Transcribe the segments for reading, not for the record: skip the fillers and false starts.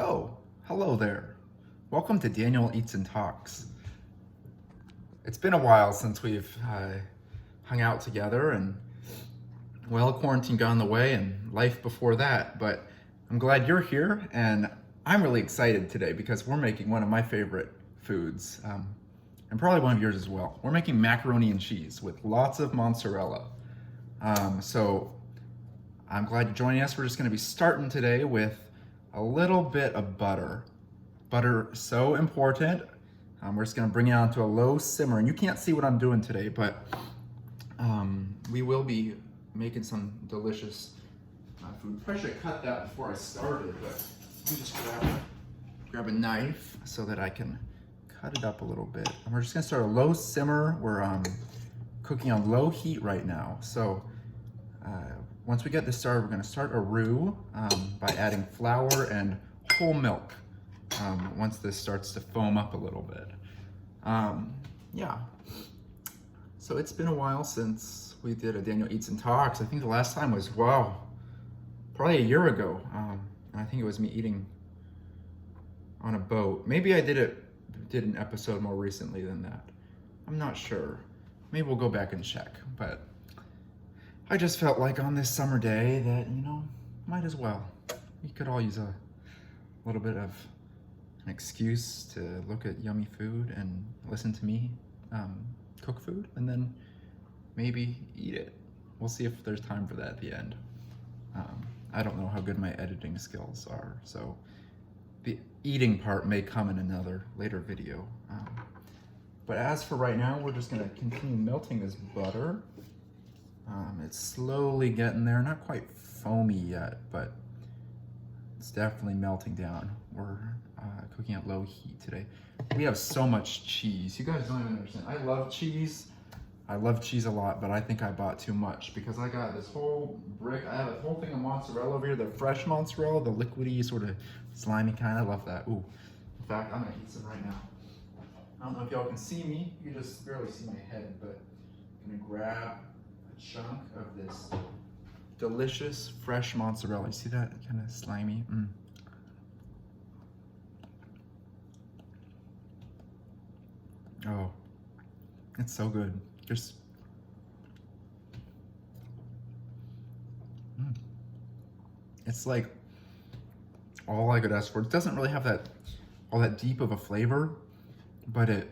Oh, hello there. Welcome to Daniel Eats and Talks. It's been a while since we've hung out together, and well, quarantine got in the way and life before that, but I'm glad you're here, and I'm really excited today because we're making one of my favorite foods, and probably one of yours as well. We're making macaroni and cheese with lots of mozzarella. So I'm glad you're joining us. We're just going to be starting today with a little bit of butter. Butter is so important. We're just going to bring it on to a low simmer. And you can't see what I'm doing today, but we will be making some delicious food. Probably should have cut that before I started, but let me just grab a knife so that I can cut it up a little bit. And we're just going to start a low simmer. We're cooking on low heat right now. So once we get this started, we're going to start a roux by adding flour and whole milk once this starts to foam up a little bit. Yeah. So it's been a while since we did a Daniel Eats and Talks. I think the last time was, wow, probably a year ago. And I think it was me eating on a boat. Maybe I did an episode more recently than that. I'm not sure. Maybe we'll go back and check, but I just felt like on this summer day that, might as well. We could all use a little bit of an excuse to look at yummy food and listen to me cook food, and then maybe eat it. We'll see if there's time for that at the end. I don't know how good my editing skills are, so the eating part may come in another later video. But as for right now, we're just gonna continue melting this butter. It's slowly getting there, not quite foamy yet, but it's definitely melting down. We're cooking at low heat today. We have so much cheese. You guys don't even understand. I love cheese. I love cheese a lot, but I think I bought too much because I got this whole brick. I have a whole thing of mozzarella over here, the fresh mozzarella, the liquidy, sort of slimy kind. I love that. Ooh. In fact, I'm gonna eat some right now. I don't know if y'all can see me. You just barely see my head, but I'm gonna grab a chunk of this delicious fresh mozzarella. You see that kind of slimy? Oh, it's so good. Just it's like all I could ask for. It doesn't really have that all that deep of a flavor, but it's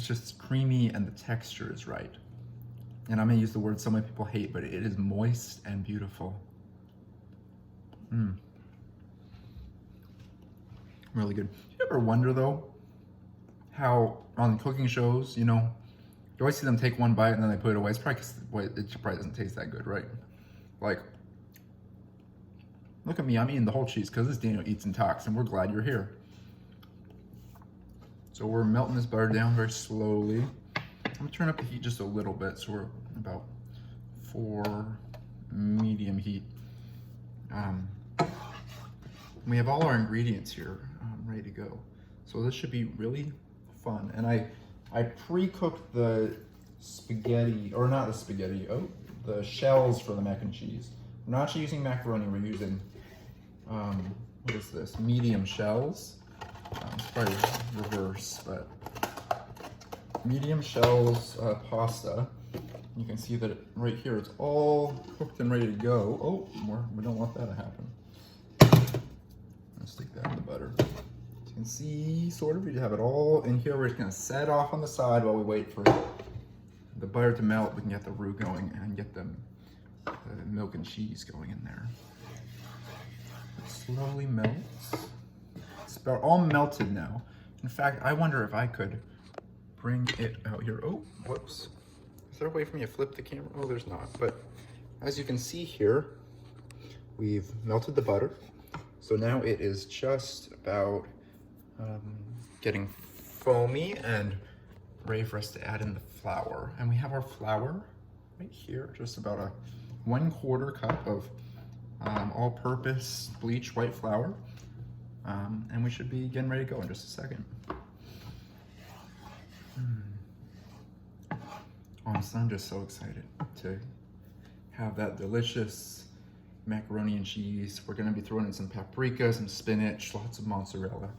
just creamy and the texture is right. And I'm gonna use the word so many people hate, but it is moist and beautiful. Really good. Do you ever wonder though, how on cooking shows, you always see them take one bite and then they put it away. It's probably because it probably doesn't taste that good, right? Like, look at me, I'm eating the whole cheese because this is Daniel Eats and Talks, and we're glad you're here. So we're melting this butter down very slowly. I'm gonna turn up the heat just a little bit, so we're about 4 medium heat. We have all our ingredients here ready to go. So this should be really fun. And I pre-cooked the spaghetti, or not the spaghetti, the shells for the mac and cheese. We're not actually using macaroni, we're using, what is this, medium shells. It's probably reverse, but medium shells pasta. You can see that right here, it's all cooked and ready to go. Oh, we don't want that to happen. Let's stick that in the butter. You can see, sort of, we have it all in here. We're just gonna set off on the side while we wait for the butter to melt. We can get the roux going and get the milk and cheese going in there. It slowly melts. It's about all melted now. In fact, I wonder if I could bring it out here. Oh, whoops. Is there a way for me to flip the camera? Oh, there's not. But as you can see here, we've melted the butter. So now it is just about getting foamy and ready for us to add in the flour. And we have our flour right here, just about a 1/4 cup of all-purpose bleached white flour. And we should be getting ready to go in just a second. Honestly, I'm just so excited to have that delicious macaroni and cheese. We're gonna be throwing in some paprika, some spinach, lots of mozzarella.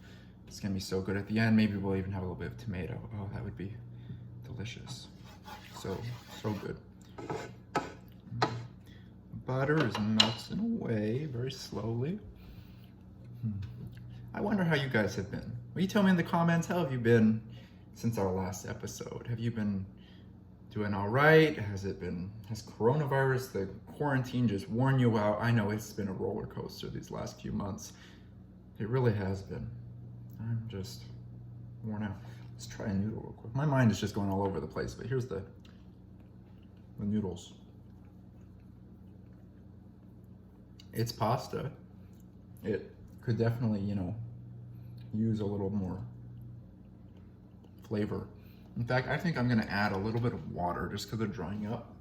It's gonna be so good at the end. Maybe we'll even have a little bit of tomato. Oh, that would be delicious. So good. Butter is melting away very slowly. I wonder how you guys have been. Will you tell me in the comments, how have you been since our last episode? Have you been doing all right? Has coronavirus, the quarantine just worn you out? I know it's been a roller coaster these last few months. It really has been. I'm just worn out. Let's try a noodle real quick. My mind is just going all over the place, but here's the noodles. It's pasta. It could definitely, use a little more flavor. In fact, I think I'm gonna add a little bit of water just because they're drying up.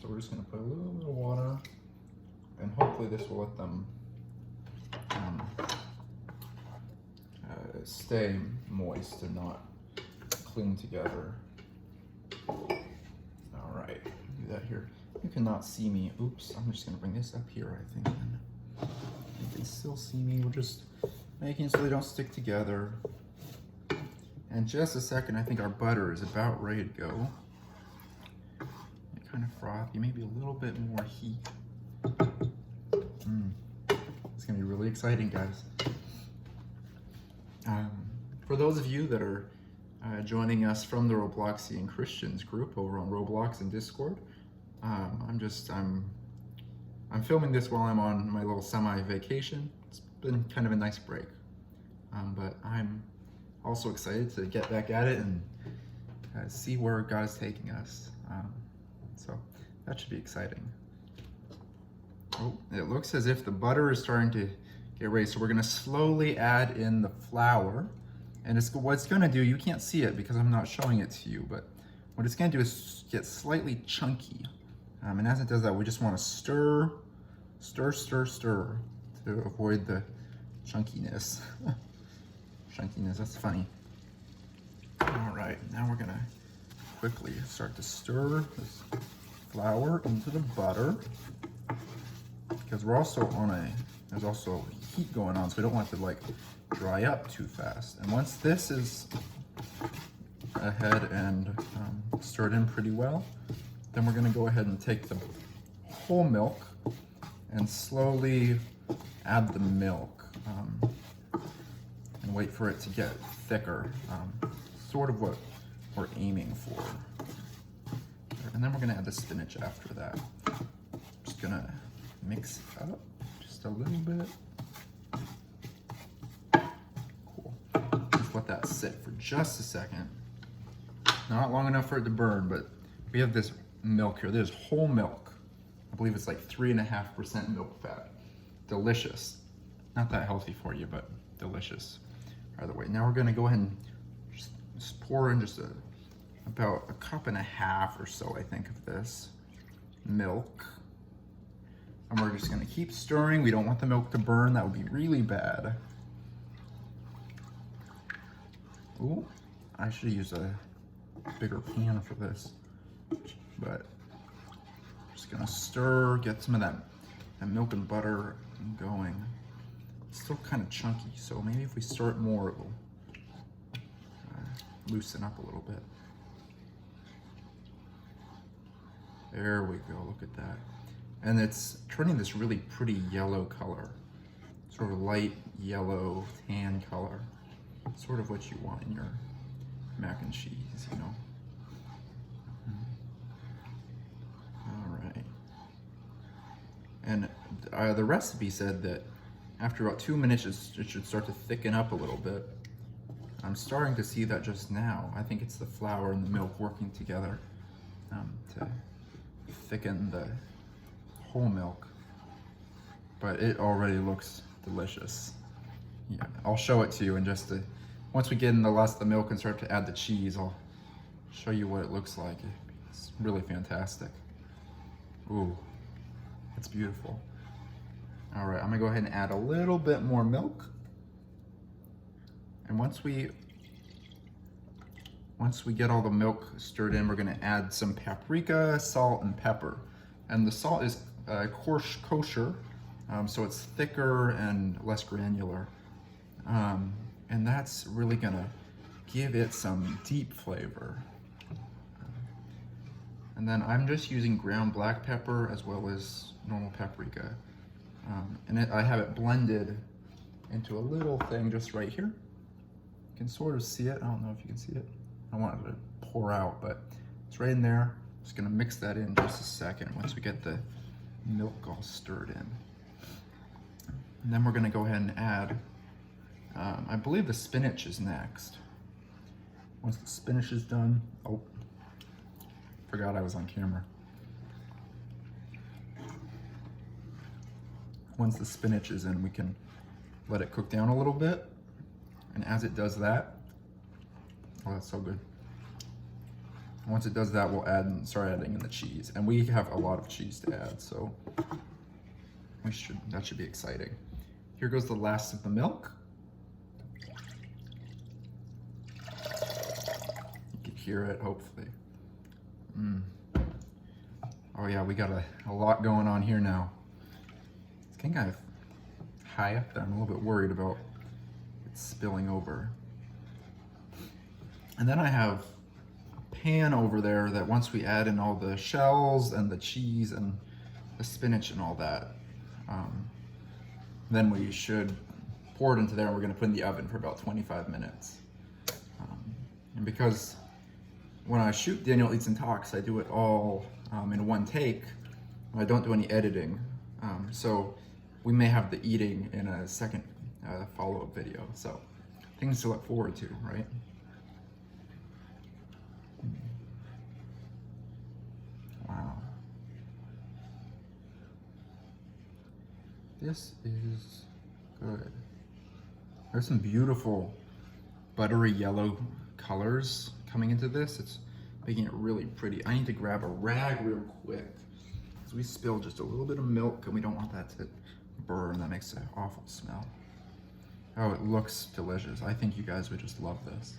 So we're just gonna put a little bit of water, and hopefully this will let them stay moist and not cling together. All right, do that here. You cannot see me. Oops, I'm just gonna bring this up here, I think. You can still see me. We're just making it so they don't stick together. In just a second, I think our butter is about ready to go. Kind of frothy, maybe a little bit more heat. It's gonna be really exciting, guys. For those of you that are joining us from the Robloxian Christians group over on Roblox and Discord, I'm filming this while I'm on my little semi-vacation. It's been kind of a nice break, but I'm also excited to get back at it and see where God is taking us. So that should be exciting. Oh, it looks as if the butter is starting to get ready. So we're gonna slowly add in the flour. And what it's gonna do, you can't see it because I'm not showing it to you, but what it's gonna do is get slightly chunky. And as it does that, we just wanna stir to avoid the chunkiness. Chunkiness, that's funny. All right, now we're gonna quickly start to stir this flour into the butter because we're also there's also heat going on, so we don't want it to like dry up too fast. And once this is ahead and stirred in pretty well, then we're gonna go ahead and take the whole milk and slowly add the milk and wait for it to get thicker. Sort of what we're aiming for. And then we're gonna add the spinach after that. Just gonna mix it up just a little bit. Cool. Just let that sit for just a second. Not long enough for it to burn, but we have this milk here. There's whole milk. I believe it's like 3.5% milk fat. Delicious. Not that healthy for you, but delicious. Either way, now we're gonna go ahead and just pour in just about 1.5 cups or so, I think, of this milk. And we're just gonna keep stirring. We don't want the milk to burn. That would be really bad. Ooh, I should use a bigger pan for this. But just gonna stir, get some of that milk and butter going. It's still kind of chunky, so maybe if we stir it more, it will loosen up a little bit. There we go, look at that. And it's turning this really pretty yellow color. Sort of light yellow, tan color. Sort of what you want in your mac and cheese, you know. All right. And the recipe said that after about 2 minutes, it should start to thicken up a little bit. I'm starting to see that just now. I think it's the flour and the milk working together to thicken the whole milk. But it already looks delicious. Yeah, I'll show it to you in just once we get in the last of the milk and start to add the cheese, I'll show you what it looks like. It's really fantastic. Ooh, it's beautiful. All right, I'm gonna go ahead and add a little bit more milk. And once we get all the milk stirred in, we're gonna add some paprika, salt, and pepper. And the salt is coarse kosher, so it's thicker and less granular. And that's really gonna give it some deep flavor. And then I'm just using ground black pepper as well as normal paprika. I have it blended into a little thing just right here. You can sort of see it. I don't know if you can see it. I want it to pour out, but it's right in there. Just gonna mix that in just a second once we get the milk all stirred in. And then we're gonna go ahead and add, I believe the spinach is next. Once the spinach is done, oh, forgot I was on camera. Once the spinach is in, we can let it cook down a little bit. And as it does that, oh, that's so good. Once it does that, we'll start adding in the cheese. And we have a lot of cheese to add, so that should be exciting. Here goes the last of the milk. You can hear it, hopefully. Oh yeah, we got a lot going on here now. It's getting kind of high up there. I'm a little bit worried about it spilling over. And then I have a pan over there that once we add in all the shells and the cheese and the spinach and all that, then we should pour it into there, and we're gonna put it in the oven for about 25 minutes. And because when I shoot Daniel Eats and Talks, I do it all in one take. I don't do any editing. So we may have the eating in a second follow-up video. So things to look forward to, right? Wow. This is good. There's some beautiful buttery yellow colors coming into this. It's making it really pretty. I need to grab a rag real quick because we spilled just a little bit of milk and we don't want that to burn. That makes an awful smell. Oh, it looks delicious. I think you guys would just love this.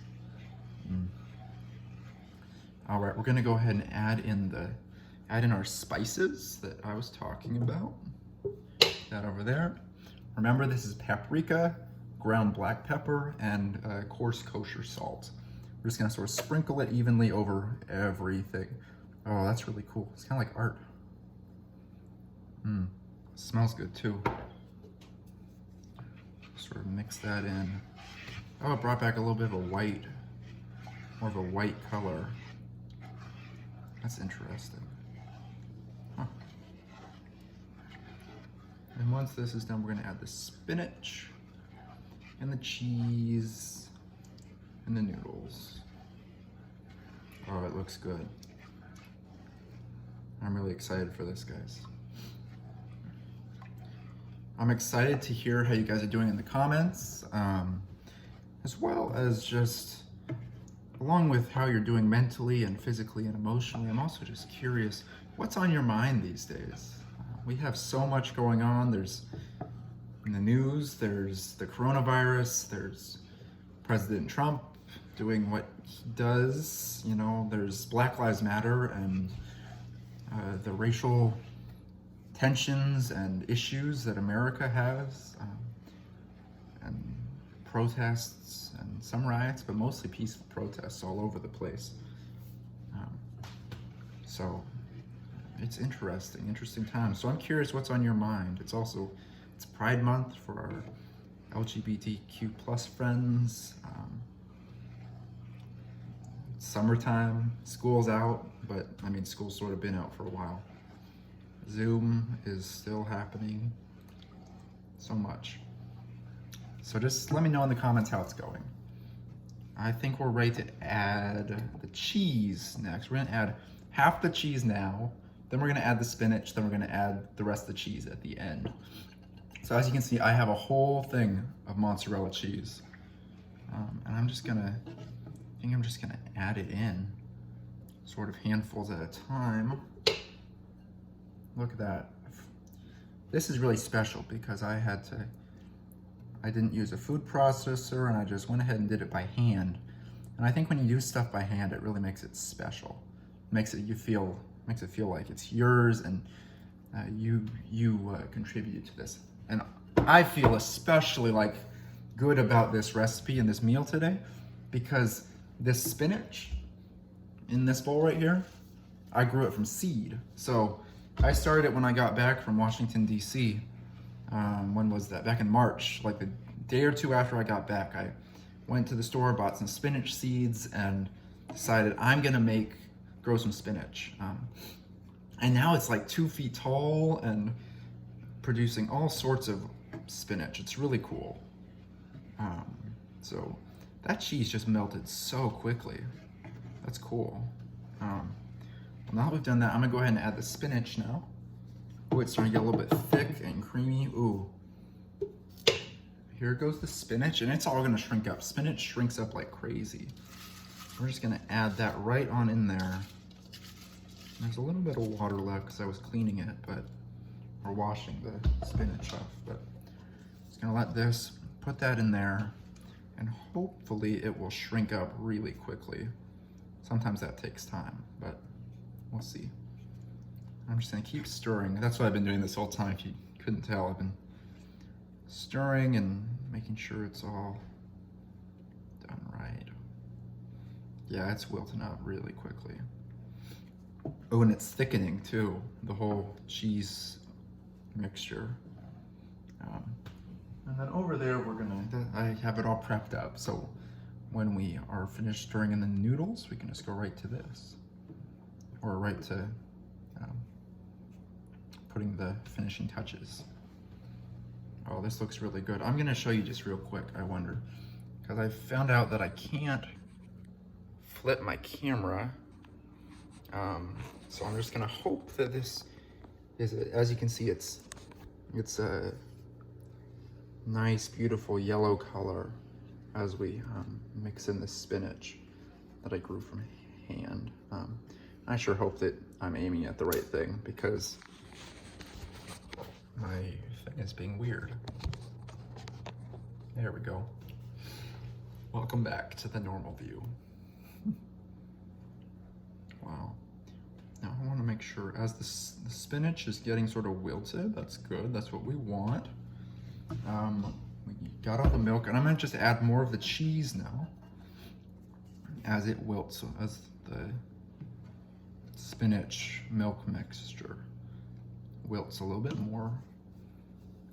All right, we're gonna go ahead and add in our spices that I was talking about. That over there. Remember, this is paprika, ground black pepper, and coarse kosher salt. We're just gonna sort of sprinkle it evenly over everything. Oh, that's really cool. It's kind of like art. Smells good too. Sort of mix that in. Oh, it brought back a little bit of a white, more of a white color. That's interesting. Huh. And once this is done, we're gonna add the spinach and the cheese and the noodles. Oh, it looks good. I'm really excited for this, guys. I'm excited to hear how you guys are doing in the comments, as well as just along with how you're doing mentally and physically and emotionally. I'm also just curious, what's on your mind these days? We have so much going on. There's in the news, there's the coronavirus, there's President Trump doing what he does, you know, there's Black Lives Matter and the racial tensions and issues that America has, and protests and some riots, but mostly peaceful protests all over the place. So it's interesting times. So I'm curious what's on your mind. It's Pride Month for our LGBTQ plus friends. Summertime, school's out, but I mean, school's sort of been out for a while. Zoom is still happening. So much. So just let me know in the comments how it's going. I think we're ready to add the cheese next. We're gonna add half the cheese now, then we're gonna add the spinach, then we're gonna add the rest of the cheese at the end. So as you can see, I have a whole thing of mozzarella cheese. And I'm just gonna add it in, sort of handfuls at a time. Look at that. This is really special because I didn't use a food processor and I just went ahead and did it by hand. And I think when you do stuff by hand, it really makes it special. Makes it feel like it's yours, and you contributed to this, and I feel especially like good about this recipe and this meal today because this spinach in this bowl right here, I grew it from seed. So I started it when I got back from Washington D.C. When was that? Back in March, like the day or two after I got back. I went to the store, bought some spinach seeds, and decided I'm gonna grow some spinach. And now it's like 2 feet tall and producing all sorts of spinach. It's really cool. So that cheese just melted so quickly. That's cool. Well, now that we've done that, I'm gonna go ahead and add the spinach now. Oh, it's starting to get a little bit thick and creamy. Ooh. Here goes the spinach, and it's all gonna shrink up. Spinach shrinks up like crazy. We're just gonna add that right on in there. There's a little bit of water left because I was cleaning it, or washing the spinach off, but just gonna let this, put that in there, and hopefully it will shrink up really quickly. Sometimes that takes time, but we'll see. I'm just gonna keep stirring. That's what I've been doing this whole time. If you couldn't tell, I've been stirring and making sure it's all done right. Yeah, it's wilting up really quickly. Oh, and it's thickening too, the whole cheese mixture. And then over there, I have it all prepped up. So when we are finished stirring in the noodles, we can just go right to this. Or right to putting the finishing touches. Oh, this looks really good. I'm gonna show you just real quick, I wonder. Because I found out that I can't flip my camera. So I'm just gonna hope that this is, as you can see, it's a nice, beautiful yellow color as we mix in the spinach that I grew from hand. I sure hope that I'm aiming at the right thing because my thing is being weird. There we go. Welcome back to the normal view. Wow. Now I want to make sure as the spinach is getting sort of wilted, that's good, that's what we want. We got all the milk, and I'm going to just add more of the cheese now as it wilts, so as the spinach milk mixture wilts a little bit more.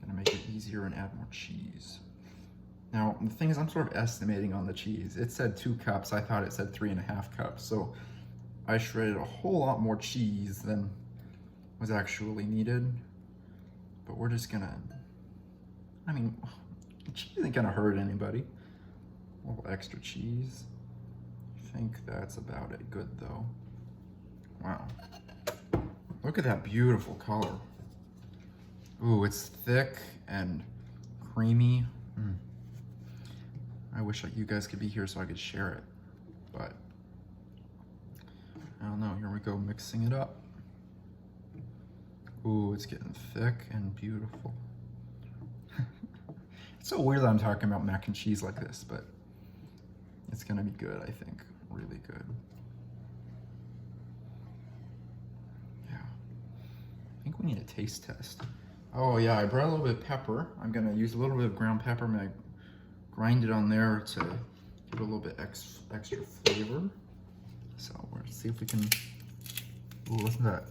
Gonna make it easier and add more cheese. Now, the thing is, I'm sort of estimating on the cheese. It said 2 cups, I thought it said 3.5 cups, so I shredded a whole lot more cheese than was actually needed. But we're just gonna, I mean, cheese isn't gonna hurt anybody. A little extra cheese. I think that's about it. Good though. Wow. Look at that beautiful color. Ooh, it's thick and creamy. I wish you guys could be here so I could share it, but I don't know. Here we go, mixing it up. Ooh, it's getting thick and beautiful. It's so weird that I'm talking about mac and cheese like this, but it's gonna be good, I think. Really good. Yeah. I think we need a taste test. Oh yeah, I brought a little bit of pepper. I'm gonna use a little bit of ground pepper. I'm gonna grind it on there to give it a little bit extra flavor. So we're gonna see if we can, ooh, look at that.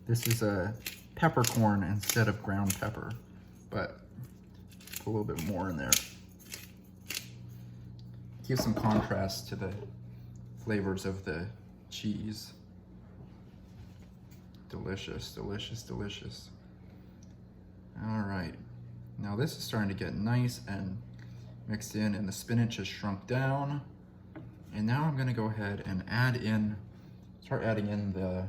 This is a peppercorn instead of ground pepper, but put a little bit more in there. Give some contrast to the flavors of the cheese. Delicious, delicious, delicious. All right, now this is starting to get nice and mixed in, and the spinach has shrunk down. And now I'm gonna go ahead and start adding in the,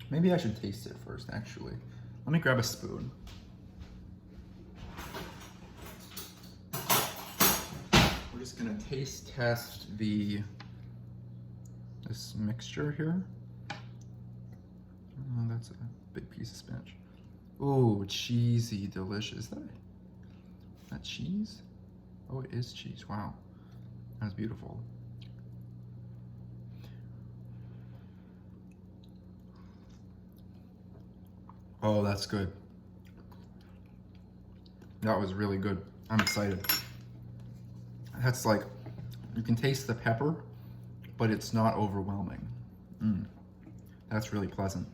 maybe I should taste it first, actually. Let me grab a spoon. We're just gonna taste test this mixture here. Oh, that's a big piece of spinach. Ooh, cheesy, delicious. Is that cheese? Oh, it is cheese, wow. That's beautiful. Oh, that's good. That was really good. I'm excited. That's like, you can taste the pepper, but it's not overwhelming. That's really pleasant.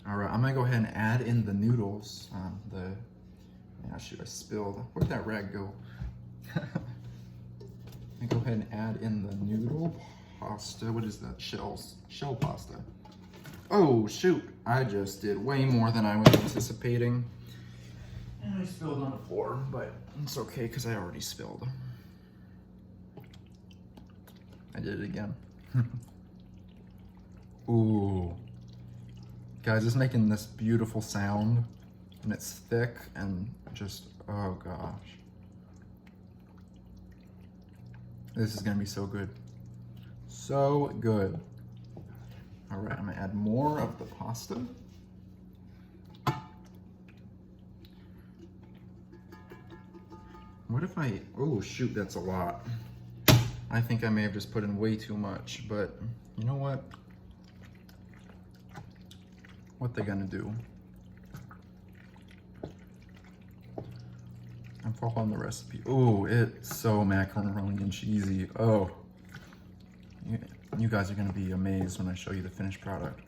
All right, I'm gonna go ahead and add in the noodles. Yeah, shoot, I spilled. Where'd that rag go? I go ahead and add in the noodle pasta. What is that? Shell pasta. Oh, shoot. I just did way more than I was anticipating. And I spilled on the floor, but it's okay because I already spilled. I did it again. Ooh. Guys, it's making this beautiful sound, and it's thick and just, oh gosh. This is gonna be so good. So good. All right, I'm gonna add more of the pasta. What if oh shoot, that's a lot. I think I may have just put in way too much, but you know what? What they're gonna do? I'm following the recipe. Oh, it's so macaroni and cheesy. Oh, you guys are gonna be amazed when I show you the finished product.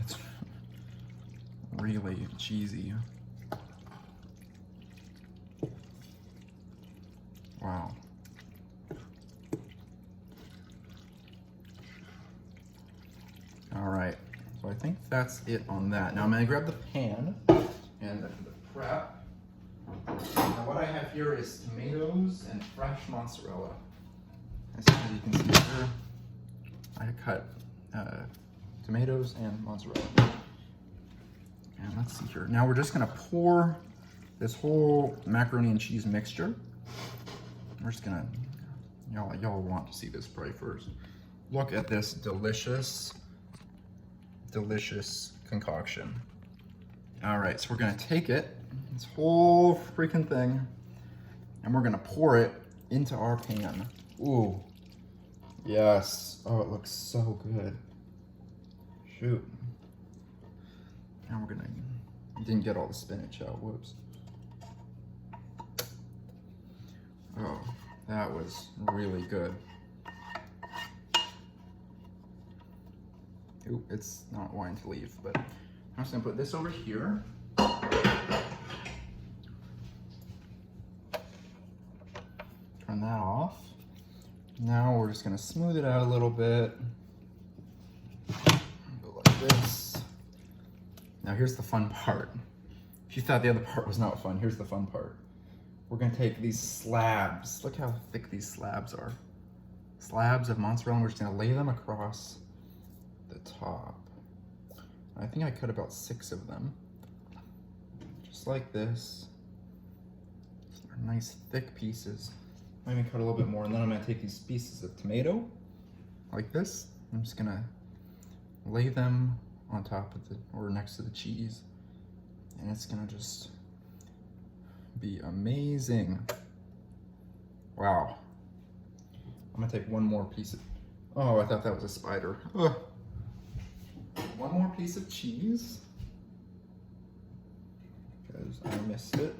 It's really cheesy. Wow. All right, so I think that's it on that. Now I'm gonna grab the pan and the prep. Now what I have here is tomatoes and fresh mozzarella. As you can see here, I cut tomatoes and mozzarella. And let's see here. Now we're just gonna pour this whole macaroni and cheese mixture. We're just gonna, y'all want to see this probably first. Look at this delicious concoction. All right, so we're gonna take it, this whole freaking thing, and we're gonna pour it into our pan. Ooh, yes. Oh, it looks so good. Shoot. Now we're gonna, didn't get all the spinach out, whoops. Oh, that was really good. Ooh, it's not wanting to leave, but I'm just gonna put this over here. Turn that off. Now we're just gonna smooth it out a little bit. Go like this. Now here's the fun part. If you thought the other part was not fun, here's the fun part. We're gonna take these slabs. Look how thick these slabs are. Slabs of mozzarella, and we're just gonna lay them across the top. I think I cut about 6 of them. Just like this. They're nice thick pieces. I'm gonna cut a little bit more, and then I'm gonna take these pieces of tomato, like this. I'm just gonna lay them on top of or next to the cheese. And it's gonna just be amazing. Wow. I'm gonna take one more piece of, oh, I thought that was a spider. Ugh. One more piece of cheese, because I missed it.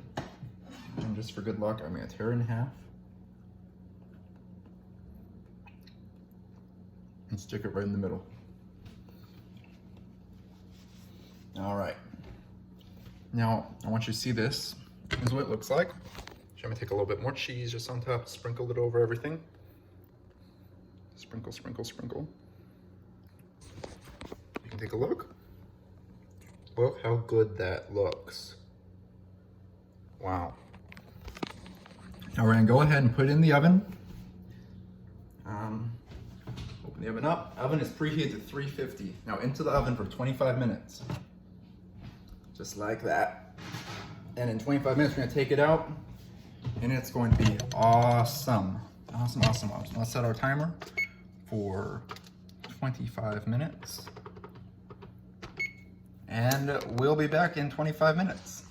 And just for good luck, I'm gonna tear it in half and stick it right in the middle. All right. Now, I want you to see this. This is what it looks like. So I'm gonna take a little bit more cheese just on top, sprinkle it over everything. Sprinkle, sprinkle, sprinkle. You can take a look. Look how good that looks. Wow. Now we're gonna go ahead and put it in the oven. Open the oven up. Oven is preheated to 350. Now into the oven for 25 minutes. Just like that. And in 25 minutes, we're gonna take it out, and it's going to be awesome. Awesome, awesome, awesome. Let's set our timer for 25 minutes. And we'll be back in 25 minutes.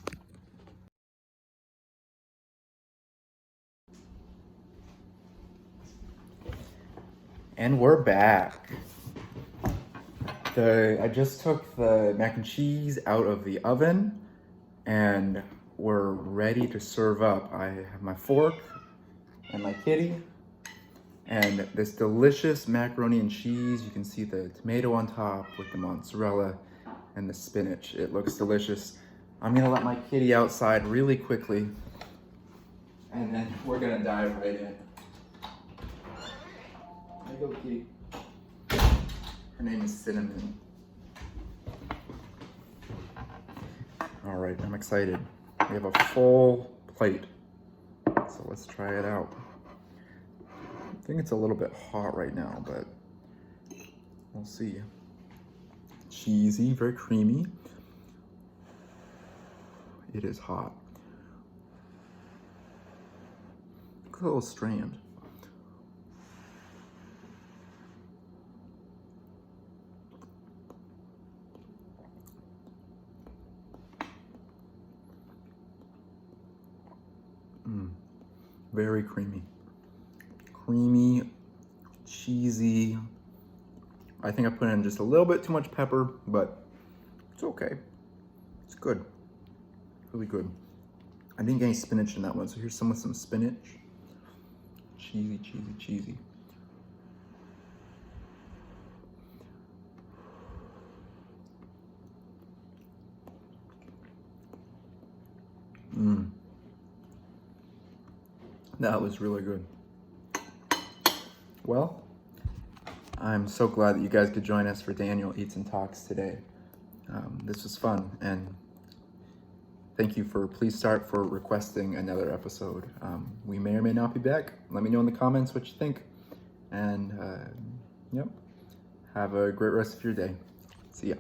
And we're back. I just took the mac and cheese out of the oven and we're ready to serve up. I have my fork and my kitty and this delicious macaroni and cheese. You can see the tomato on top with the mozzarella and the spinach. It looks delicious. I'm gonna let my kitty outside really quickly and then we're gonna dive right in. There you go, kitty. Her name is Cinnamon. All right, I'm excited. We have a full plate, so let's try it out. I think it's a little bit hot right now, but we'll see. Cheesy, very creamy. It is hot. Look at the little strand. Very creamy. Creamy, cheesy. I think I put in just a little bit too much pepper, but it's okay. It's good. Really good. I didn't get any spinach in that one, so here's some with some spinach. Cheesy, cheesy, cheesy. That was really good. Well, I'm so glad that you guys could join us for Daniel Eats and Talks today. This was fun, and thank you for requesting another episode. We may or may not be back. Let me know in the comments what you think. And, yep, have a great rest of your day. See ya.